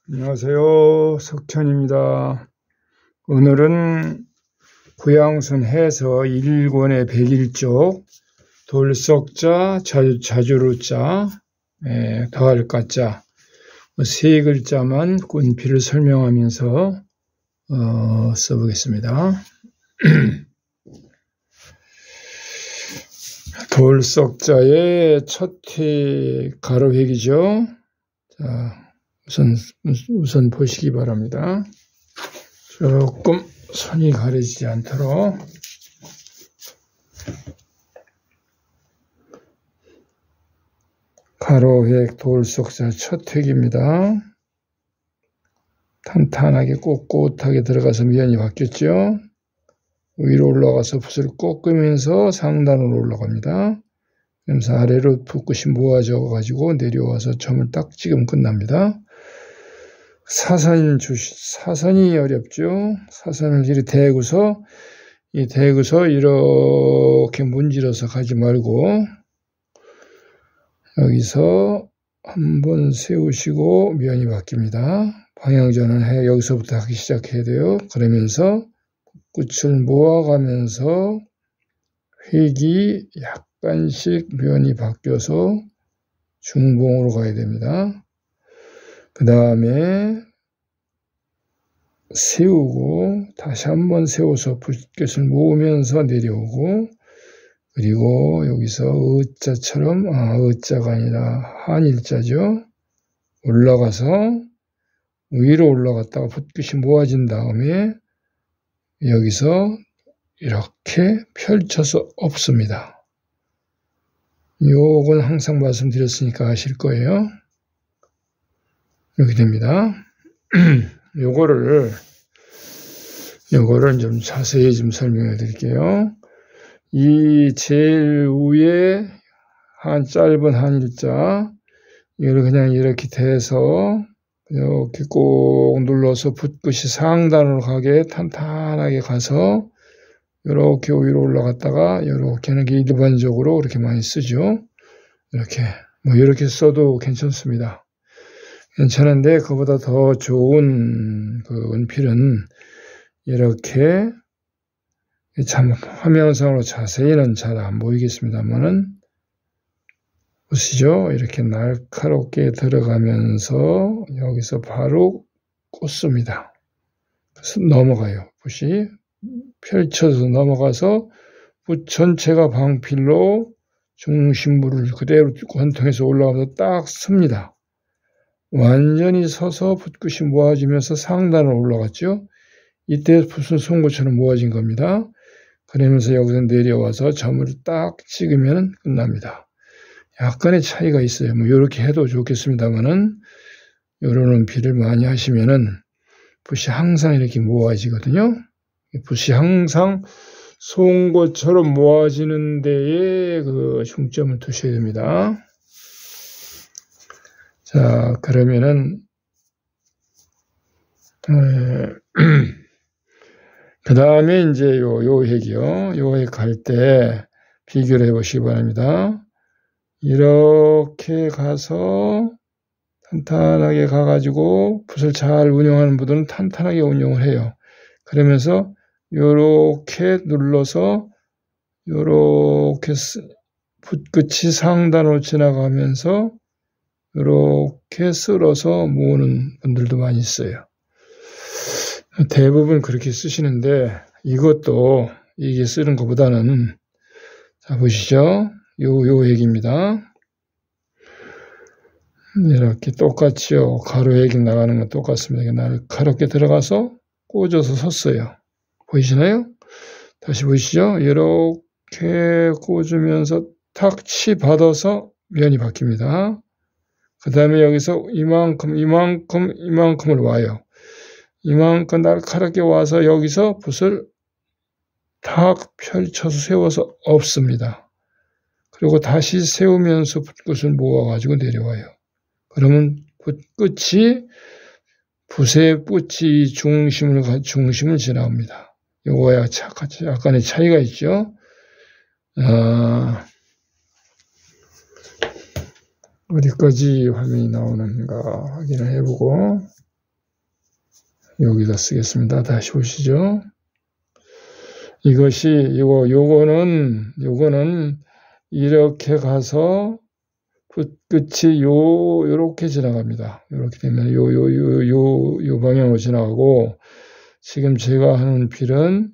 안녕하세요. 석현입니다. 오늘은 구양순 해서 1권의 101쪽 돌석자, 자주로자, 더할 가자 세 글자만 꾼필을 설명하면서 써보겠습니다. 돌석자의 첫회 가로획이죠. 자, 우선 보시기 바랍니다. 조금 손이 가려지지 않도록 가로획 돌석자 첫 획입니다. 탄탄하게 꼿꼿하게 들어가서 면이 바뀌었죠. 위로 올라가서 붓을 꺾으면서 상단으로 올라갑니다. 그러면서 아래로 붓끝이 모아져 가지고 내려와서 점을 딱 찍으면 끝납니다. 사선이 어렵죠. 사선을 이렇게 대고서 이렇게 문질러서 가지 말고 여기서 한번 세우시고 면이 바뀝니다. 방향전환 여기서부터 하기 시작해야 돼요. 그러면서 끝을 모아가면서 획이 약간씩 면이 바뀌어서 중봉으로 가야 됩니다. 그 다음에 세우고 다시 한번 세워서 붓끝을 모으면서 내려오고, 그리고 여기서 의자처럼 의자가 아니라 한일자죠. 올라가서 위로 올라갔다가 붓끝이 모아진 다음에 여기서 이렇게 펼쳐서 엎습니다. 요건 항상 말씀드렸으니까 아실 거예요. 이렇게 됩니다. 요거를 좀 자세히 좀 설명해 드릴게요. 이 제일 위에 짧은 한일자, 이걸 그냥 이렇게 대서 이렇게 꼭 눌러서 붓끝이 상단으로 가게 탄탄하게 가서 이렇게 위로 올라갔다가 이렇게 하는 게 일반적으로 그렇게 많이 쓰죠. 이렇게 써도 괜찮습니다. 괜찮은데 그보다 더 좋은 그 은필은 이렇게 참 화면상으로 자세히는 잘 안 보이겠습니다만은 보시죠. 이렇게 날카롭게 들어가면서 여기서 바로 꽂습니다. 그래서 넘어가요. 붓이 펼쳐서 넘어가서 붓 전체가 방필로 중심부를 그대로 관통해서 올라가면서 딱 씁니다. 완전히 서서 붓끝이 모아지면서 상단으로 올라갔죠. 이때 붓은 송곳처럼 모아진 겁니다. 그러면서 여기서 내려와서 점을 딱 찍으면 끝납니다. 약간의 차이가 있어요. 이렇게 해도 좋겠습니다만은 이런 연필을 많이 하시면은 붓이 항상 이렇게 모아지거든요. 붓이 항상 송곳처럼 모아지는 데에 그 중점을 두셔야 됩니다. 자, 그러면은 그 다음에 이제 요 획이요. 요 획 할 때 비교를 해보시기 바랍니다. 이렇게 가서 탄탄하게 가가지고 붓을 잘 운영하는 분들은 탄탄하게 운영을 해요. 그러면서 요렇게 눌러서 요렇게 붓끝이 상단으로 지나가면서 이렇게 쓸어서 모으는 분들도 많이 있어요. 대부분 그렇게 쓰시는데 이것도 이게 쓰는 것보다는 자 보시죠. 요 획입니다. 이렇게 똑같이요. 가로 획이 나가는 건 똑같습니다. 날카롭게 들어가서 꽂아서 섰어요. 보이시나요? 다시 보시죠. 이렇게 꽂으면서 탁치 받아서 면이 바뀝니다. 그 다음에 여기서 이만큼을 와요. 이만큼 날카롭게 와서 여기서 붓을 탁 펼쳐서 세워서 엎습니다. 그리고 다시 세우면서 붓끝을 모아가지고 내려와요. 그러면 붓의 끝이 중심을 지나옵니다. 요거야 약간의 차이가 있죠. 어디까지 화면이 나오는가 확인을 해보고 여기다 쓰겠습니다. 다시 보시죠. 요거는 이렇게 가서 붓끝이 요렇게 지나갑니다. 요렇게 되면 요 방향으로 지나가고, 지금 제가 하는 필은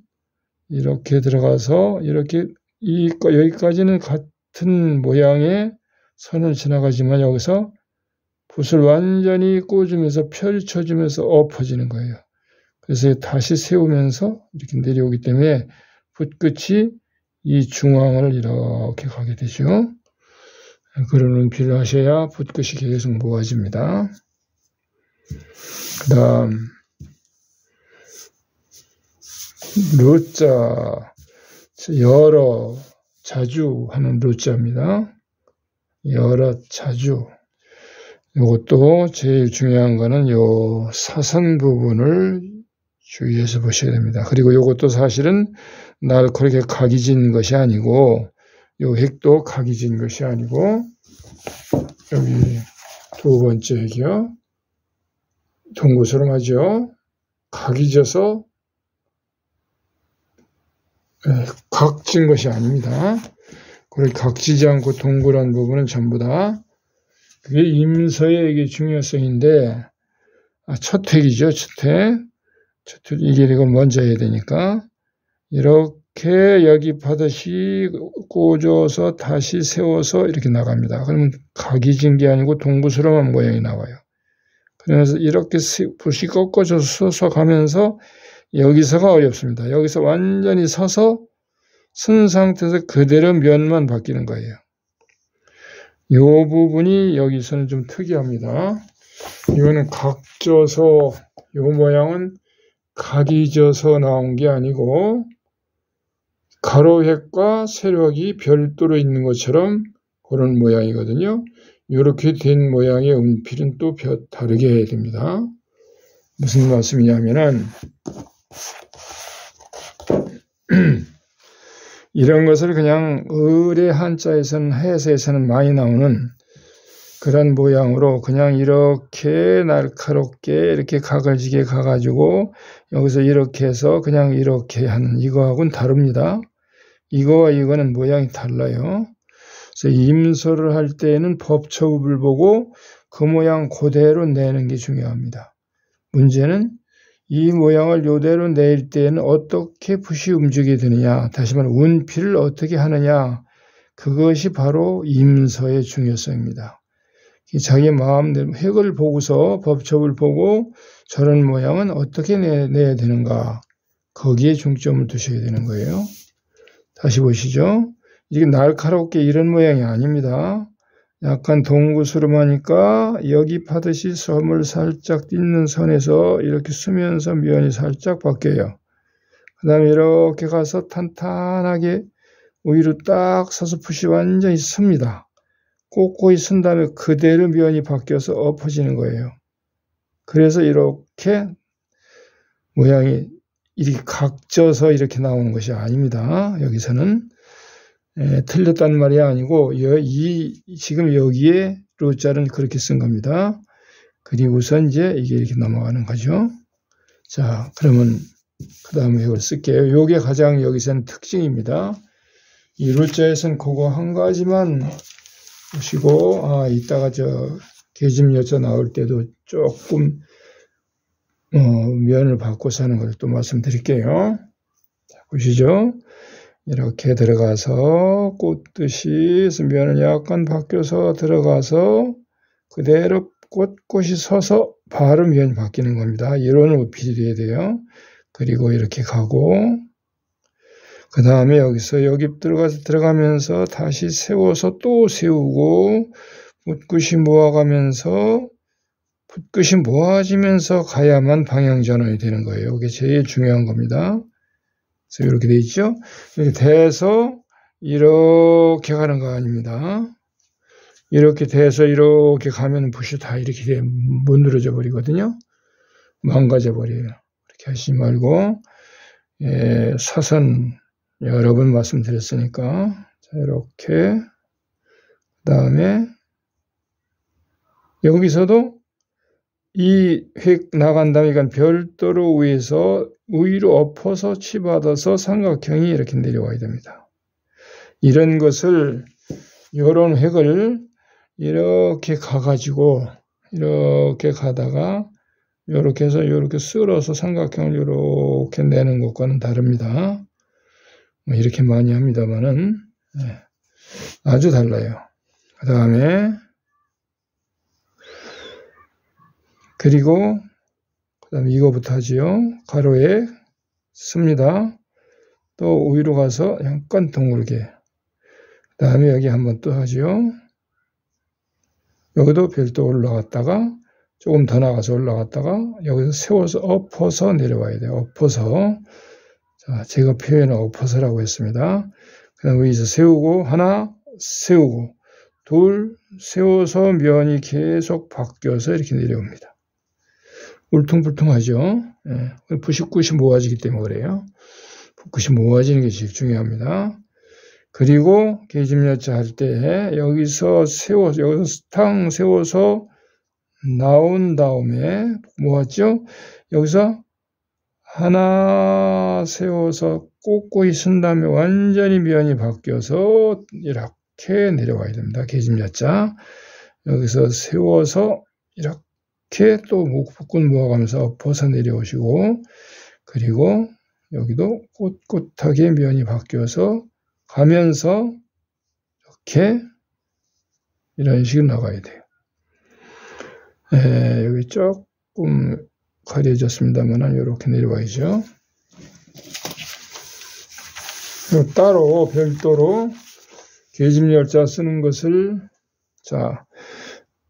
이렇게 들어가서 이렇게 여기까지는 같은 모양의 선을 지나가지만 여기서 붓을 완전히 꽂으면서 펼쳐주면서 엎어지는 거예요. 그래서 다시 세우면서 이렇게 내려오기 때문에 붓끝이 이 중앙을 이렇게 가게 되죠. 그런 연필을 하셔야 붓끝이 계속 모아집니다. 그 다음 루자, 여러, 자주 하는 루자입니다. 여러, 자주. 이것도 제일 중요한 거는 요 사선 부분을 주의해서 보셔야 됩니다. 그리고 이것도 사실은 날카롭게 각이 진 것이 아니고, 요 핵도 각이 진 것이 아니고, 여기 두 번째 핵이요. 동구스름하죠. 각이 져서 각진 것이 아닙니다. 그렇게 각지지 않고 동그란 부분은 전부 다 그게 임서의 이게 중요성인데, 첫 획이죠. 첫 획. 이게 이거 먼저 해야 되니까 이렇게 여기 받듯이 꽂아서 다시 세워서 이렇게 나갑니다. 그러면 각이 진 게 아니고 동구스름한 모양이 나와요. 그래서 이렇게 붓이 꺾어져서 서서 가면서 여기서가 어렵습니다. 여기서 완전히 서서 쓴 상태에서 그대로 면만 바뀌는 거예요. 이 부분이 여기서는 좀 특이합니다. 이거는 각져서, 이 모양은 각이 져서 나온 게 아니고 가로획과 세로획이 별도로 있는 것처럼 그런 모양이거든요. 이렇게 된 모양의 운필은 또 다르게 해야 됩니다. 무슨 말씀이냐면은 이런 것을 그냥 을의 한자에서는 해서에서는 많이 나오는 그런 모양으로 그냥 이렇게 날카롭게 이렇게 각을 지게 가가지고 여기서 이렇게 해서 그냥 이렇게 하는 이거하고는 다릅니다. 이거와 이거는 모양이 달라요. 그래서 임서를 할 때에는 법처법을 보고 그 모양 그대로 내는 게 중요합니다. 문제는 이 모양을 이대로 낼 때에는 어떻게 붓이 움직이게 되느냐, 다시 말해 운필을 어떻게 하느냐, 그것이 바로 임서의 중요성입니다. 자기 마음대로 획을 보고서 법첩을 보고 저런 모양은 어떻게 내야 되는가, 거기에 중점을 두셔야 되는 거예요. 다시 보시죠. 이게 날카롭게 이런 모양이 아닙니다. 약간 동구스름하니까 여기 파듯이 섬을 살짝 띄는 선에서 이렇게 쓰면서 면이 살짝 바뀌어요. 그 다음에 이렇게 가서 탄탄하게 위로 딱 서서 붓이 완전히 씁니다. 꼿꼿이 쓴 다음에 그대로 면이 바뀌어서 엎어지는 거예요. 그래서 이렇게 모양이 이렇게 각져서 이렇게 나오는 것이 아닙니다. 여기서는 틀렸다는 말이 아니고 지금 여기에 루자는 그렇게 쓴 겁니다. 그리고서 이제 이게 이렇게 넘어가는 거죠. 자, 그러면 그 다음에 이걸 쓸게요. 이게 가장 여기서는 특징입니다. 이 루자에서는 그거 한 가지만 보시고, 이따가 계집 여자 나올 때도 조금 면을 바꿔서 하는 걸 또 말씀드릴게요. 자, 보시죠. 이렇게 들어가서 꽂듯이 면은 약간 바뀌어서 들어가서 그대로 꼿꼿이 서서 바로 면이 바뀌는 겁니다. 이런 우필이 돼요. 그리고 이렇게 가고 그 다음에 여기 들어가면서 다시 세워서 또 세우고 붓끝이 모아가면서 붓끝이 모아지면서 가야만 방향 전환이 되는 거예요. 이게 제일 중요한 겁니다. 그래서 이렇게 돼 있죠. 이렇게 돼서 이렇게 가는 거 아닙니다. 이렇게 돼서 이렇게 가면 붓이 다 이렇게 못 늘어져 버리거든요. 망가져 버려요. 그렇게 하시지 말고 사선 여러 번 말씀드렸으니까 자, 이렇게 그 다음에 여기서도 이 획 나간 다음에 이건 별도로 위로 엎어서 치받아서 삼각형이 이렇게 내려와야 됩니다. 이런 것을, 요런 획을 이렇게 가가지고, 이렇게 가다가, 요렇게 해서 요렇게 쓸어서 삼각형을 요렇게 내는 것과는 다릅니다. 뭐 이렇게 많이 합니다만은, 아주 달라요. 그 다음에, 그리고, 그 다음에 이거부터 하지요. 가로에 씁니다. 또 위로 가서 약간 둥글게. 그 다음에 여기 한번 또 하지요. 여기도 별도 올라갔다가, 조금 더 나가서 올라갔다가, 여기서 세워서 엎어서 내려와야 돼요. 엎어서. 자, 제가 표현은 엎어서라고 했습니다. 그 다음에 여기서 세우고, 하나, 세우고, 둘, 세워서 면이 계속 바뀌어서 이렇게 내려옵니다. 울퉁불퉁하죠. 붓끝이 모아지기 때문에 그래요. 붓끝이 모아지는 게 제일 중요합니다. 그리고 계집여자 할 때 여기서 탕 세워서 나온 다음에 모았죠. 여기서 하나 세워서 꼿꼿이 쓴 다음에 완전히 면이 바뀌어서 이렇게 내려와야 됩니다. 계집여자. 여기서 세워서 이렇게 또 붓끝 모아가면서 엎어서 내려오시고, 그리고 여기도 꼿꼿하게 면이 바뀌어서 가면서 이렇게 이런 식으로 나가야 돼요. 여기 조금 가려졌습니다만 이렇게 내려와야죠. 따로 별도로 계집열자 쓰는 것을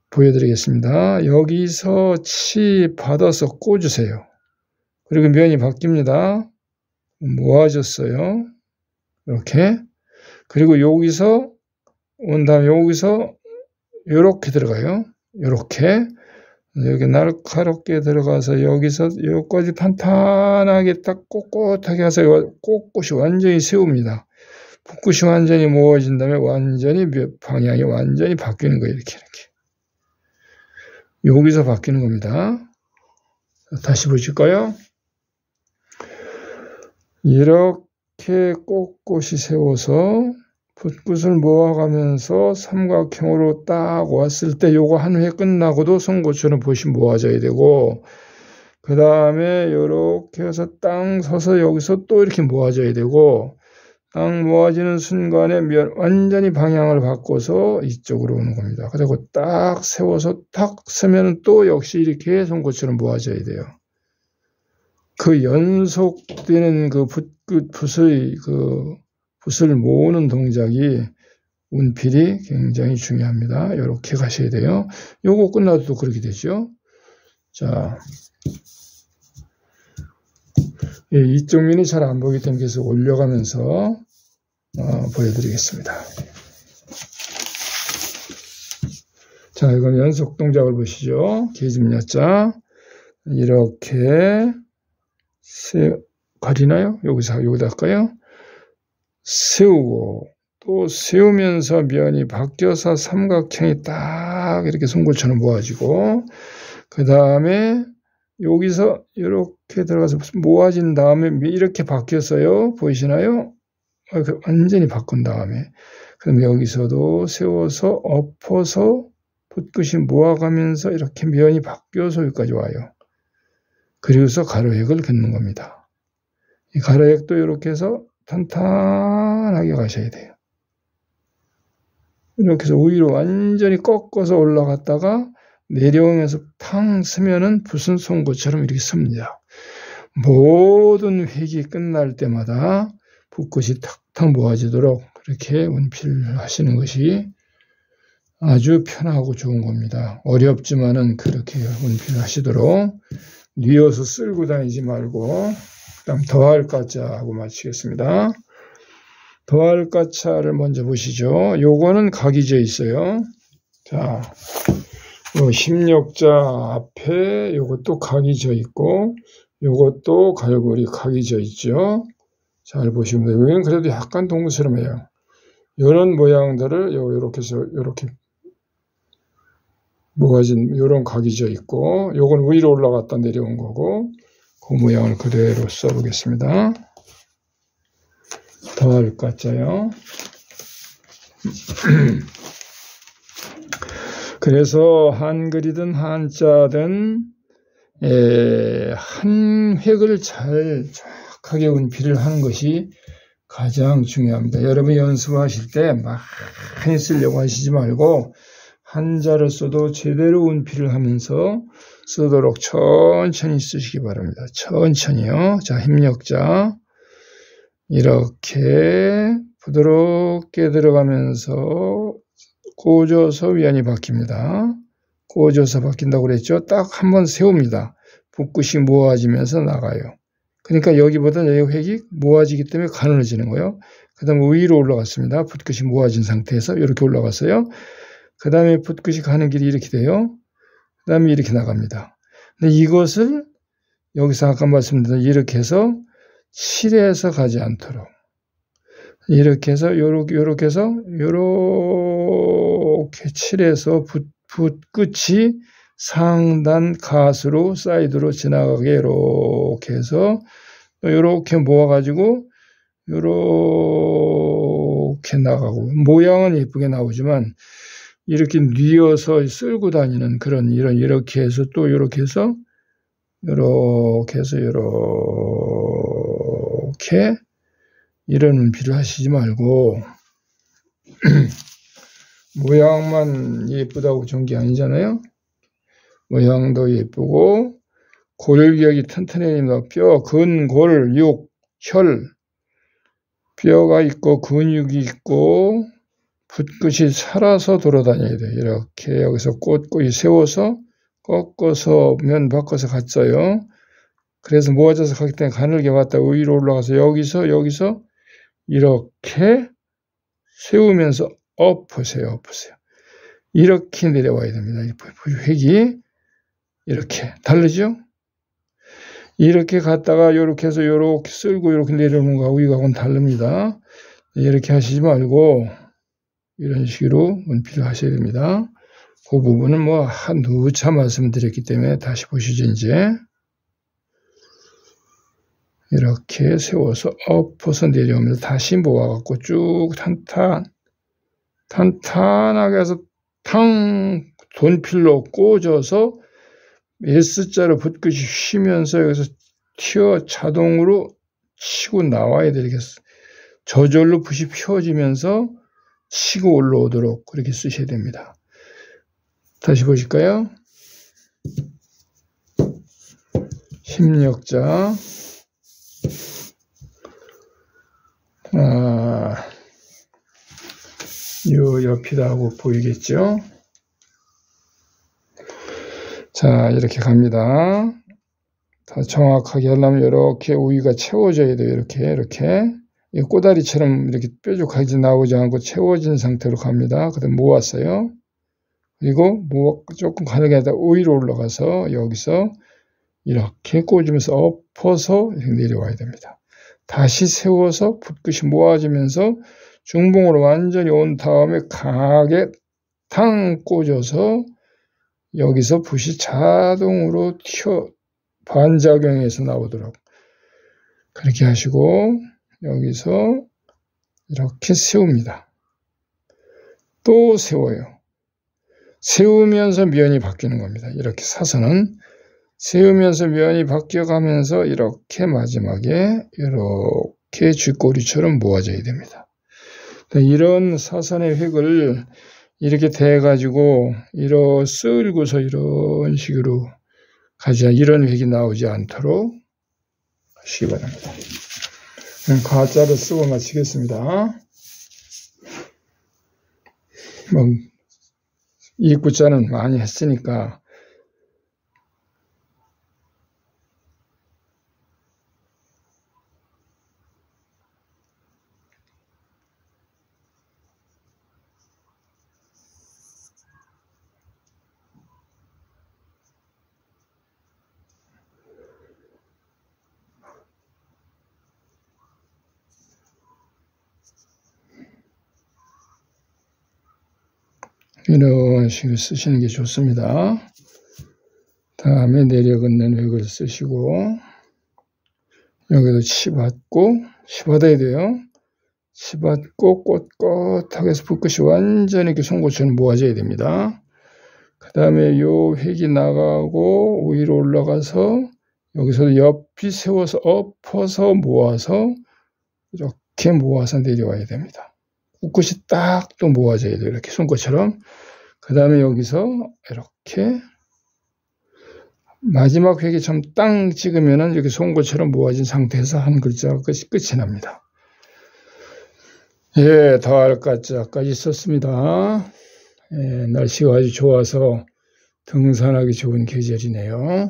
보여드리겠습니다. 여기서 치 받아서 꽂으세요. 그리고 면이 바뀝니다. 모아졌어요. 이렇게. 그리고 여기서 온 다음에 여기서 이렇게 들어가요. 이렇게. 여기 날카롭게 들어가서 여기서 여기까지 탄탄하게 딱 꼿꼿하게 해서 꼿꼿이 완전히 세웁니다. 붓끝이 완전히 모아진 다음에 완전히 방향이 완전히 바뀌는 거예요. 이렇게. 여기서 바뀌는 겁니다. 다시 보실까요? 이렇게 꼿꼿이 세워서 붓끝을 모아가면서 삼각형으로 딱 왔을 때 요거 한 회 끝나고도 송곳처럼 붓이 모아져야 되고, 그 다음에 이렇게 해서 땅 서서 여기서 또 이렇게 모아져야 되고, 땅 모아지는 순간에 완전히 방향을 바꿔서 이쪽으로 오는 겁니다. 그리고 딱 세워서 탁 서면 또 역시 이렇게 송곳처럼 모아져야 돼요. 그 연속되는 그 붓을 모으는 동작이 운필이 굉장히 중요합니다. 이렇게 가셔야 돼요. 요거 끝나도 또 그렇게 되죠. 자, 이쪽 면이 잘 안 보이기 때문에 계속 올려가면서 보여드리겠습니다. 자, 이건 연속 동작을 보시죠. 계집여자 이렇게 가리나요? 여기다 할까요? 세우고 또 세우면서 면이 바뀌어서 삼각형이 딱 이렇게 송골처럼 모아지고, 그 다음에 여기서 이렇게 들어가서 모아진 다음에 이렇게 바뀌었어요. 보이시나요? 완전히 바꾼 다음에 그럼 여기서도 세워서 엎어서 붓끝이 모아가면서 이렇게 면이 바뀌어서 여기까지 와요. 그리고서 가로획을 긋는 겁니다. 이 가로획도 이렇게 해서 탄탄하게 가셔야 돼요. 이렇게 해서 위로 완전히 꺾어서 올라갔다가 내려오면서 탕 서면은 붓은 송곳처럼 이렇게 섭니다. 모든 획이 끝날 때마다 붓끝이 탁탁 모아지도록 그렇게 운필을 하시는 것이 아주 편하고 좋은 겁니다. 어렵지만은 그렇게 운필을 하시도록 뉘어서 쓸고 다니지 말고. 그다음 더할 가짜 하고 마치겠습니다. 더할 가짜를 먼저 보시죠. 요거는 각이 져 있어요. 자, 요 심력자 앞에 요것도 각이 져 있고 요것도 갈고리 각이 져 있죠. 잘 보시면 돼요. 여기는 그래도 약간 동그스름해요. 이런 모양들을 요렇게 해서 요렇게 모아진 요런 각이 져 있고, 요건 위로 올라갔다 내려온 거고, 그 모양을 그대로 써보겠습니다. 더할 까자요. 그래서 한글이든 한자든 한 획을 잘 정확하게 운필을 하는 것이 가장 중요합니다. 여러분 연습하실 때 많이 쓰려고 하시지 말고 한자를 써도 제대로 운필을 하면서 쓰도록 천천히 쓰시기 바랍니다. 천천히요. 자, 힘력자 이렇게 부드럽게 들어가면서 꽂아서 위안이 바뀝니다. 꽂아서 바뀐다고 그랬죠. 딱 한번 세웁니다. 붓끝이 모아지면서 나가요. 그러니까 여기보다 여기 획이 모아지기 때문에 가늘어지는 거예요. 그 다음에 위로 올라갔습니다. 붓끝이 모아진 상태에서 이렇게 올라갔어요. 그 다음에 붓끝이 가는 길이 이렇게 돼요. 그 다음에 이렇게 나갑니다. 근데 이것을 여기서 아까 말씀드린 이렇게 해서 칠해서 가지 않도록 이렇게 해서 요렇게 해서 요렇게 칠해서 붓끝이 상단 가스로 사이드로 지나가게 이렇게 해서 요렇게 모아가지고 요렇게 나가고 모양은 예쁘게 나오지만 이렇게 뉘어서 쓸고 다니는 그런 이렇게 해서 또 요렇게 해서 요렇게 해서 요렇게 이런 운필을 하시지 말고 모양만 예쁘다고 좋은 게 아니잖아요. 모양도 예쁘고 골격이 튼튼해집니다. 뼈, 근, 골, 육, 혈 뼈가 있고 근육이 있고 붓끝이 살아서 돌아다녀야 돼요. 이렇게 여기서 꼿꼿이 세워서 꺾어서 면 바꿔서 갔어요. 그래서 모아져서 가기 때문에 가늘게 왔다 위로 올라가서 여기서 이렇게 세우면서 엎으세요. 이렇게 내려와야 됩니다. 획이 이렇게 다르죠? 이렇게 갔다가 이렇게 해서 이렇게 쓸고 이렇게 내려오는 거하고 이거하고는 다릅니다. 이렇게 하시지 말고 이런 식으로 운필을 하셔야 됩니다. 그 부분은 뭐 한두 차 말씀드렸기 때문에 다시 보시죠. 이제 이렇게 세워서 엎어서 내려오면서 다시 모아갖고 쭉 탄탄하게 해서 돈필로 꽂아서 S자로 붓끝이 쉬면서 여기서 자동으로 치고 나와야 되겠어. 저절로 붓이 펴지면서 치고 올라오도록 그렇게 쓰셔야 됩니다. 다시 보실까요? 힘력자 요 옆이다 하고 보이겠죠? 자, 이렇게 갑니다. 더 정확하게 하려면 이렇게 우위가 채워져야 돼요. 이렇게. 이 꼬다리처럼 이렇게 뾰족하게 나오지 않고 채워진 상태로 갑니다. 그 다음에 모았어요. 그리고 조금 가늘게 하다 위로 올라가서 여기서 이렇게 꽂으면서 엎어서 이렇게 내려와야 됩니다. 다시 세워서 붓끝이 모아지면서 중봉으로 완전히 온 다음에 강하게 탕 꽂아서 여기서 붓이 자동으로 반작용해서 나오도록 그렇게 하시고 여기서 이렇게 세웁니다. 또 세워요. 세우면서 면이 바뀌는 겁니다. 이렇게 사선은 세우면서 면이 바뀌어가면서 이렇게 마지막에 이렇게 쥐꼬리처럼 모아져야 됩니다. 이런 사선의 획을 이렇게 대가지고 쓸고서 이런 식으로 이런 획이 나오지 않도록 하시기 바랍니다. 가짜를 쓰고 마치겠습니다. 이 구자는 많이 했으니까 이런 식으로 쓰시는 게 좋습니다. 다음에 내려 긋는 획을 쓰시고 여기도 치받고 치받아야 돼요. 치받고 꼿꼿하게 해서 붓끝이 완전히 이렇게 송곳처럼 모아져야 됩니다. 그 다음에 요 획이 나가고 위로 올라가서 여기서 옆이 세워서 엎어서 모아서 이렇게 모아서 내려와야 됩니다. 붓끝이 딱 또 모아져야 돼요. 이렇게 손끝처럼. 그 다음에 여기서 이렇게 마지막 획이 좀 땅 찍으면은 이렇게 손끝처럼 모아진 상태에서 한 글자가 끝이 납니다. 예, 더할 가짜까지 썼습니다. 예, 날씨가 아주 좋아서 등산하기 좋은 계절이네요.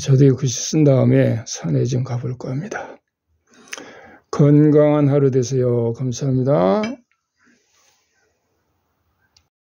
저도 이 글씨 쓴 다음에 산에 좀 가볼까 합니다. 건강한 하루 되세요. 감사합니다.